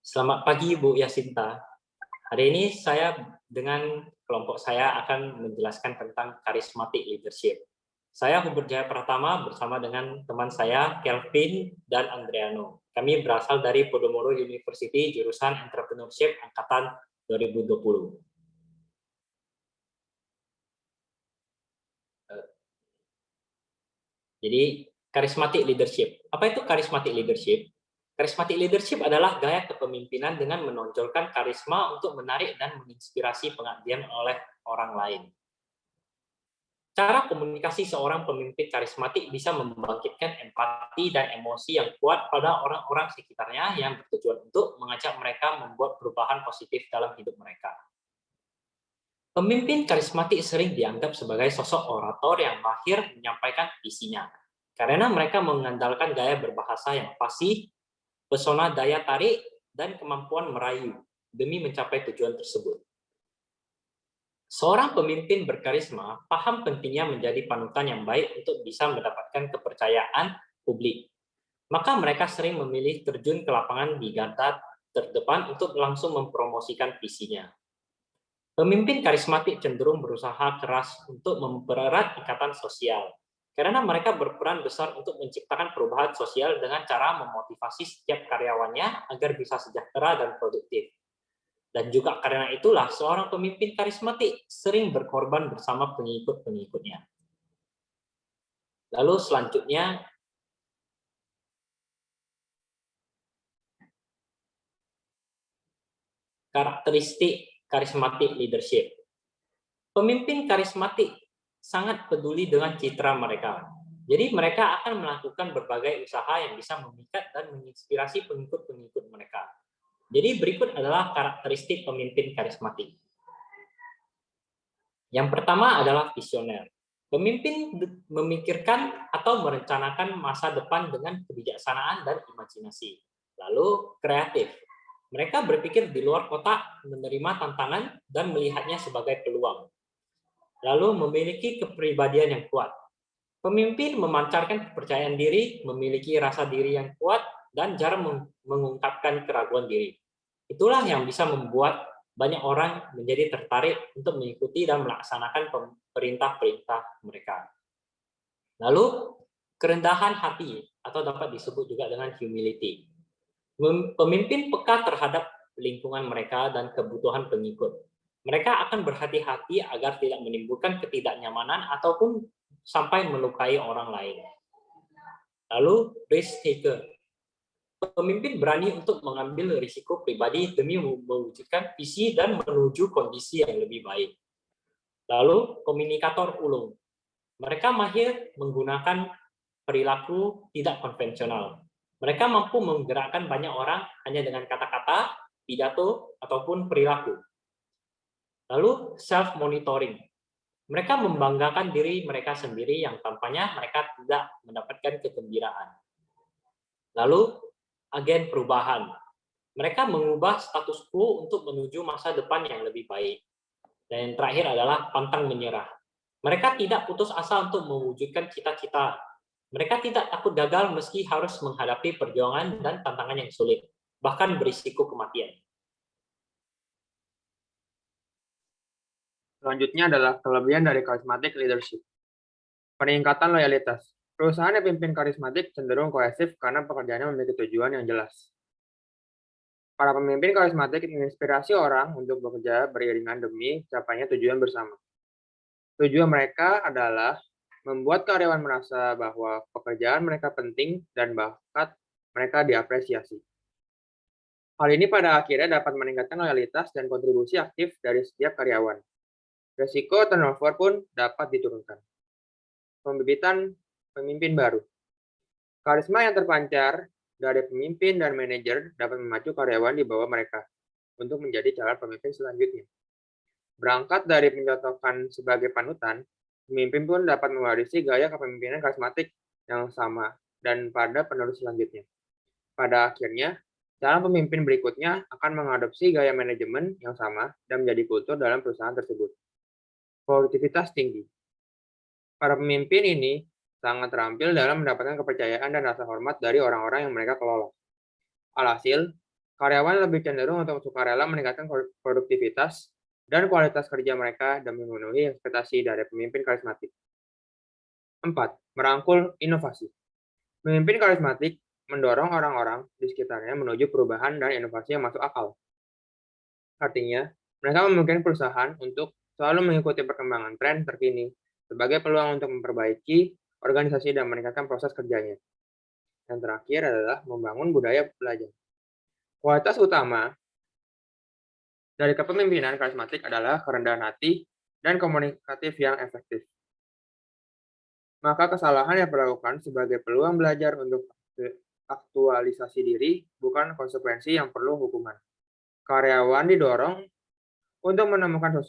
Selamat pagi Bu Yasinta. Hari ini saya dengan kelompok saya akan menjelaskan tentang charismatic leadership. Saya Hubert Jaya Pratama bersama dengan teman saya Kelvin dan Andreano. Kami berasal dari Podomoro University jurusan Entrepreneurship angkatan 2020. Jadi, charismatic leadership. Apa itu charismatic leadership? Charismatic leadership adalah gaya kepemimpinan dengan menonjolkan karisma untuk menarik dan menginspirasi pengabdian oleh orang lain. Cara komunikasi seorang pemimpin karismatik bisa membangkitkan empati dan emosi yang kuat pada orang-orang sekitarnya yang bertujuan untuk mengajak mereka membuat perubahan positif dalam hidup mereka. Pemimpin karismatik sering dianggap sebagai sosok orator yang mahir menyampaikan visinya, karena mereka mengandalkan gaya berbahasa yang fasih, pesona daya tarik, dan kemampuan merayu demi mencapai tujuan tersebut. Seorang pemimpin berkarisma paham pentingnya menjadi panutan yang baik untuk bisa mendapatkan kepercayaan publik. Maka mereka sering memilih terjun ke lapangan di garda terdepan untuk langsung mempromosikan visinya. Pemimpin karismatik cenderung berusaha keras untuk mempererat ikatan sosial, karena mereka berperan besar untuk menciptakan perubahan sosial dengan cara memotivasi setiap karyawannya agar bisa sejahtera dan produktif. Dan juga karena itulah seorang pemimpin karismatik sering berkorban bersama pengikut-pengikutnya. Lalu selanjutnya, karakteristik karismatik leadership. Pemimpin karismatik sangat peduli dengan citra mereka. Jadi mereka akan melakukan berbagai usaha yang bisa memikat dan menginspirasi pengikut-pengikut mereka. Jadi berikut adalah karakteristik pemimpin karismatik. Yang pertama adalah visioner. Pemimpin memikirkan atau merencanakan masa depan dengan kebijaksanaan dan imajinasi. Lalu kreatif. Mereka berpikir di luar kotak, menerima tantangan, dan melihatnya sebagai peluang. Lalu memiliki kepribadian yang kuat. Pemimpin memancarkan kepercayaan diri, memiliki rasa diri yang kuat, dan jarang mengungkapkan keraguan diri. Itulah yang bisa membuat banyak orang menjadi tertarik untuk mengikuti dan melaksanakan perintah-perintah mereka. Lalu, kerendahan hati atau dapat disebut juga dengan humility. Pemimpin peka terhadap lingkungan mereka dan kebutuhan pengikut. Mereka akan berhati-hati agar tidak menimbulkan ketidaknyamanan ataupun sampai melukai orang lain. Lalu, risk taker. Pemimpin berani untuk mengambil risiko pribadi demi mewujudkan visi dan menuju kondisi yang lebih baik. Lalu, komunikator ulung. Mereka mahir menggunakan perilaku tidak konvensional. Mereka mampu menggerakkan banyak orang hanya dengan kata-kata, pidato, ataupun perilaku. Lalu, self-monitoring. Mereka membanggakan diri mereka sendiri yang tampaknya mereka tidak mendapatkan kegembiraan. Lalu, agen perubahan. Mereka mengubah status quo untuk menuju masa depan yang lebih baik. Dan yang terakhir adalah pantang menyerah. Mereka tidak putus asa untuk mewujudkan cita-cita. Mereka tidak takut gagal meski harus menghadapi perjuangan dan tantangan yang sulit, bahkan berisiko kematian. Selanjutnya adalah kelebihan dari charismatic leadership. Peningkatan loyalitas. Perusahaan yang pimpin karismatik cenderung kohesif karena pekerjaannya memiliki tujuan yang jelas. Para pemimpin karismatik menginspirasi orang untuk bekerja beriringan demi capainya tujuan bersama. Tujuan mereka adalah membuat karyawan merasa bahwa pekerjaan mereka penting dan bakat mereka diapresiasi. Hal ini pada akhirnya dapat meningkatkan loyalitas dan kontribusi aktif dari setiap karyawan. Risiko turnover pun dapat diturunkan. Pembibitan pemimpin baru. Karisma yang terpancar dari pemimpin dan manajer dapat memacu karyawan di bawah mereka untuk menjadi calon pemimpin selanjutnya. Berangkat dari pencocokan sebagai panutan, pemimpin pun dapat mewarisi gaya kepemimpinan karismatik yang sama dan pada penerus selanjutnya. Pada akhirnya, calon pemimpin berikutnya akan mengadopsi gaya manajemen yang sama dan menjadi kultur dalam perusahaan tersebut. Produktivitas tinggi. Para pemimpin ini sangat terampil dalam mendapatkan kepercayaan dan rasa hormat dari orang-orang yang mereka kelola. Alhasil, Karyawan lebih cenderung untuk sukarela meningkatkan produktivitas dan kualitas kerja mereka demi memenuhi ekspektasi dari pemimpin karismatik. 4. Merangkul inovasi. Pemimpin karismatik mendorong orang-orang di sekitarnya menuju perubahan dan inovasi yang masuk akal. Artinya, mereka memungkinkan perusahaan untuk selalu mengikuti perkembangan tren terkini sebagai peluang untuk memperbaiki organisasi dan meningkatkan proses kerjanya. Yang terakhir adalah membangun budaya belajar. Kualitas utama dari kepemimpinan karismatik adalah kerendahan hati dan komunikatif yang efektif. Maka kesalahan yang diperlakukan sebagai peluang belajar untuk aktualisasi diri, bukan konsekuensi yang perlu hukuman. Karyawan didorong untuk menemukan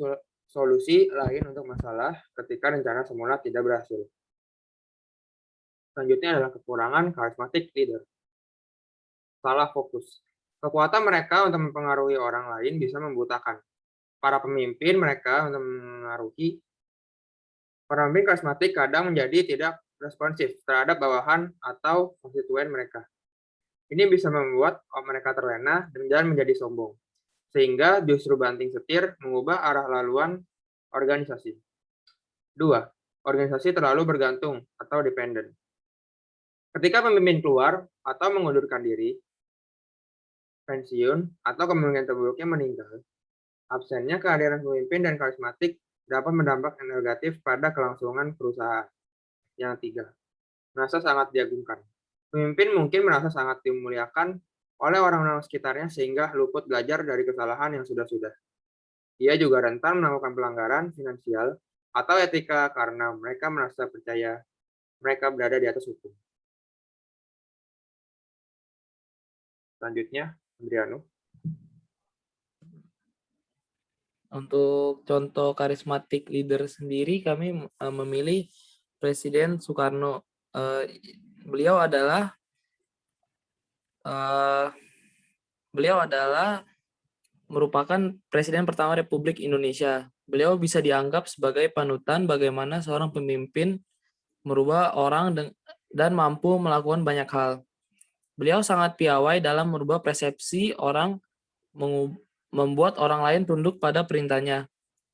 solusi lain untuk masalah ketika rencana semula tidak berhasil. Selanjutnya adalah kekurangan karismatik leader. Salah fokus. Kekuatan mereka untuk mempengaruhi orang lain bisa membutakan para pemimpin mereka untuk mengaruhi. Pemimpin karismatik kadang menjadi tidak responsif terhadap bawahan atau konstituen mereka. Ini bisa membuat mereka terlena dan menjadi sombong, sehingga justru banting setir mengubah arah laluan organisasi. 2. Organisasi terlalu bergantung atau dependen. Ketika pemimpin keluar atau mengundurkan diri, pensiun, atau kemungkinan terburuknya meninggal, absennya kehadiran pemimpin dan karismatik dapat berdampak negatif pada kelangsungan perusahaan. Yang 3. Merasa sangat diagungkan. Pemimpin mungkin merasa sangat dimuliakan oleh orang-orang sekitarnya sehingga luput belajar dari kesalahan yang sudah-sudah. Ia juga rentan melakukan pelanggaran finansial atau etika karena mereka merasa percaya mereka berada di atas hukum. Selanjutnya, Andriano. Untuk contoh karismatik leader sendiri, kami memilih Presiden Soekarno. Beliau adalah merupakan Presiden pertama Republik Indonesia. Beliau bisa dianggap sebagai panutan bagaimana seorang pemimpin merubah orang dan mampu melakukan banyak hal. Beliau sangat piawai dalam merubah persepsi orang, membuat orang lain tunduk pada perintahnya,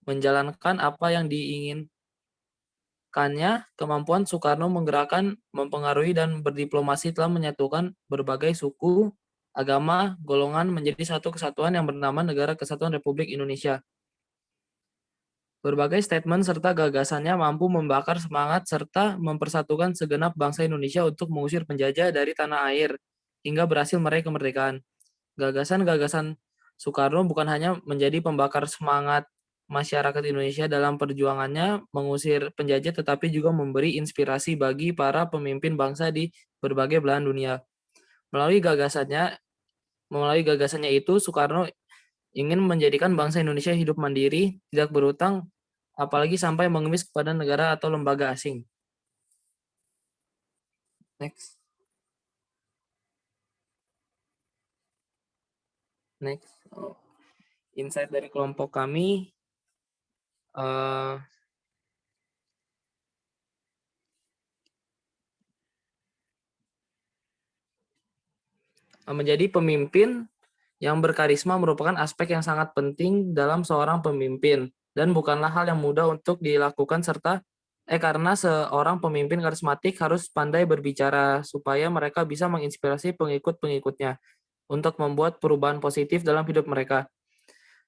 menjalankan apa yang diinginkannya. Kemampuan Soekarno menggerakkan, mempengaruhi, dan berdiplomasi telah menyatukan berbagai suku, agama, golongan menjadi satu kesatuan yang bernama Negara Kesatuan Republik Indonesia. Berbagai statement serta gagasannya mampu membakar semangat serta mempersatukan segenap bangsa Indonesia untuk mengusir penjajah dari tanah air hingga berhasil meraih kemerdekaan. Gagasan-gagasan Soekarno bukan hanya menjadi pembakar semangat masyarakat Indonesia dalam perjuangannya mengusir penjajah, tetapi juga memberi inspirasi bagi para pemimpin bangsa di berbagai belahan dunia. Melalui gagasannya itu, Soekarno ingin menjadikan bangsa Indonesia hidup mandiri, tidak berutang, apalagi sampai mengemis kepada negara atau lembaga asing. Next. Insight dari kelompok kami, menjadi pemimpin yang berkarisma merupakan aspek yang sangat penting dalam seorang pemimpin dan bukanlah hal yang mudah untuk dilakukan karena seorang pemimpin karismatik harus pandai berbicara supaya mereka bisa menginspirasi pengikut-pengikutnya untuk membuat perubahan positif dalam hidup mereka,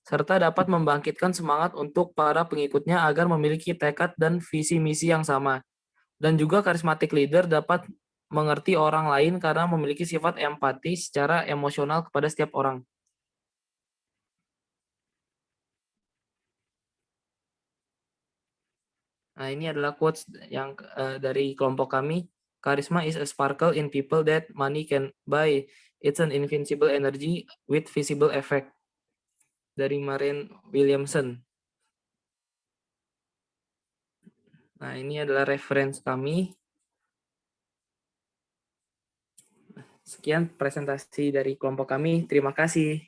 serta dapat membangkitkan semangat untuk para pengikutnya agar memiliki tekad dan visi misi yang sama. Dan juga karismatik leader dapat mengerti orang lain karena memiliki sifat empati secara emosional kepada setiap orang. Nah, ini adalah quotes yang dari kelompok kami. Charisma is a sparkle in people that money can buy. It's an invincible energy with visible effect. Dari Marianne Williamson. Nah, ini adalah reference kami. Sekian presentasi dari kelompok kami. Terima kasih.